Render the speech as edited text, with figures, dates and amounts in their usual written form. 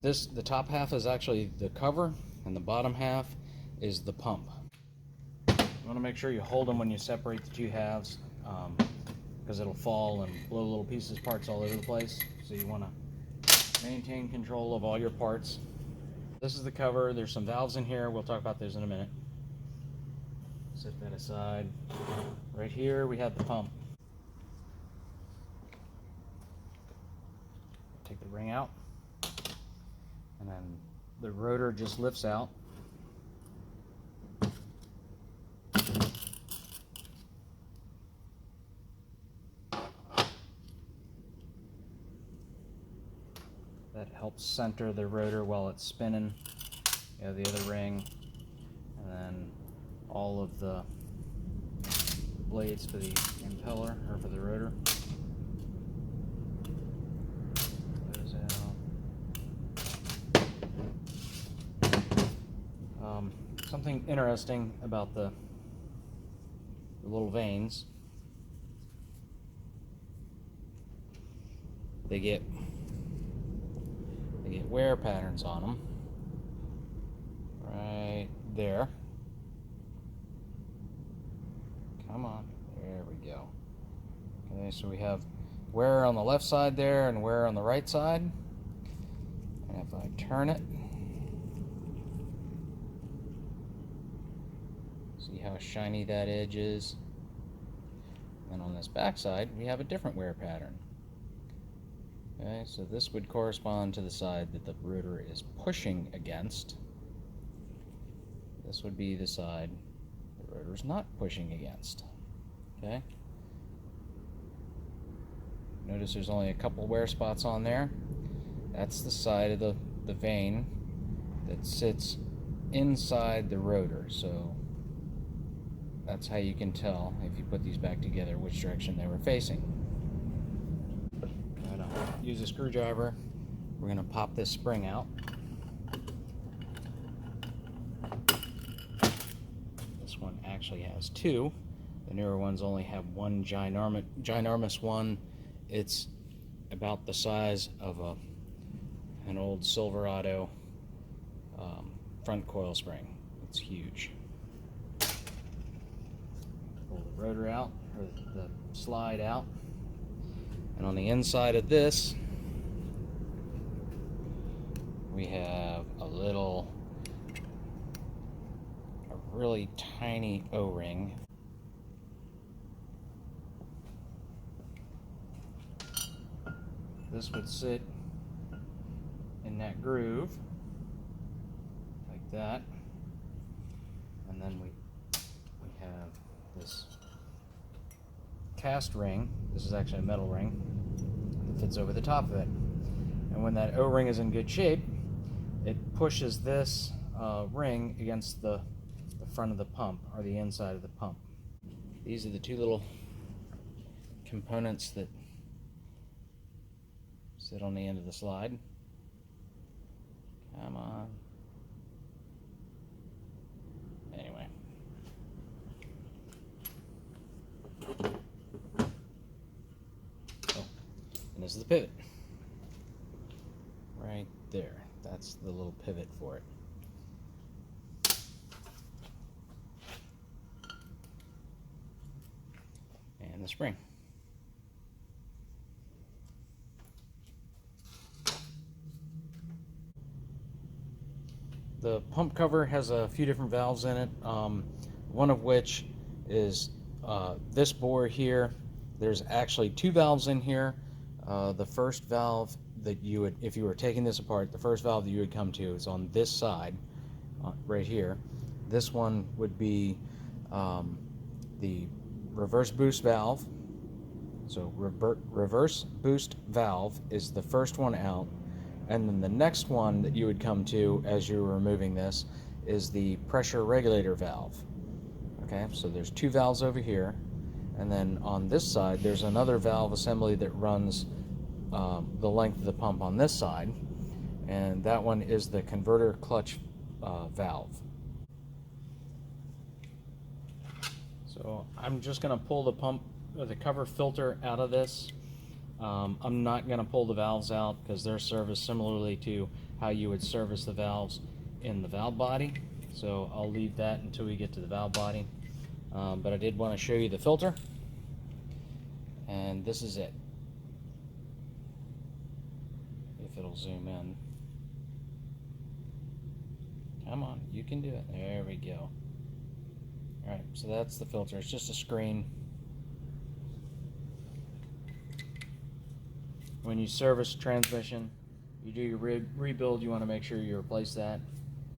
The top half is actually the cover, and the bottom half is the pump. You want to make sure you hold them when you separate the two halves, because it'll fall and blow little pieces, parts all over the place. So you want to maintain control of all your parts. This is the cover. There's some valves in here. We'll talk about those in a minute. Set that aside. Right here we have the pump. Take the ring out, and then the rotor just lifts out. That helps center the rotor while it's spinning. You have the other ring, and then all of the blades for the impeller, or for the rotor. Those out. Something interesting about the little vanes, they get wear patterns on them right there. Come on, there we go. Okay, so we have wear on the left side there and wear on the right side. And if I turn it, see how shiny that edge is? And on this back side, we have a different wear pattern. Okay, so this would correspond to the side that the rotor is pushing against. This would be the side the rotor is not pushing against. Okay. Notice there's only a couple wear spots on there. That's the side of the vane that sits inside the rotor. So that's how you can tell, if you put these back together, which direction they were facing. Use a screwdriver. We're going to pop this spring out. This one actually has two. The newer ones only have one ginormous one. It's about the size of an old Silverado front coil spring. It's huge. Pull the rotor out, or the slide out. And on the inside of this, we have a really tiny O-ring. This would sit in that groove, like that. And then we have this cast ring. This is actually a metal ring that fits over the top of it. And when that O-ring is in good shape, it pushes this ring against the front of the pump, or the inside of the pump. These are the two little components that sit on the end of the slide. Come on. Anyway. And this is the pivot. Right there. That's the little pivot for it. And the spring. The pump cover has a few different valves in it, one of which is this bore here. There's actually two valves in here. The first valve that you would, if you were taking this apart, the first valve that you would come to is on this side, right here. This one would be the reverse boost valve. So reverse boost valve is the first one out, and then the next one that you would come to as you're removing this is the pressure regulator valve. Okay, so there's two valves over here, and then on this side there's another valve assembly that runs the length of the pump on this side, and that one is the converter clutch valve. So I'm just going to pull the pump, the cover filter out of this. I'm not going to pull the valves out because they're serviced similarly to how you would service the valves in the valve body. So I'll leave that until we get to the valve body. But I did want to show you the filter, and this is it. If it'll zoom in. Come on, you can do it. There we go. Alright, so that's the filter. It's just a screen. When you service transmission, you do your rebuild, you want to make sure you replace that.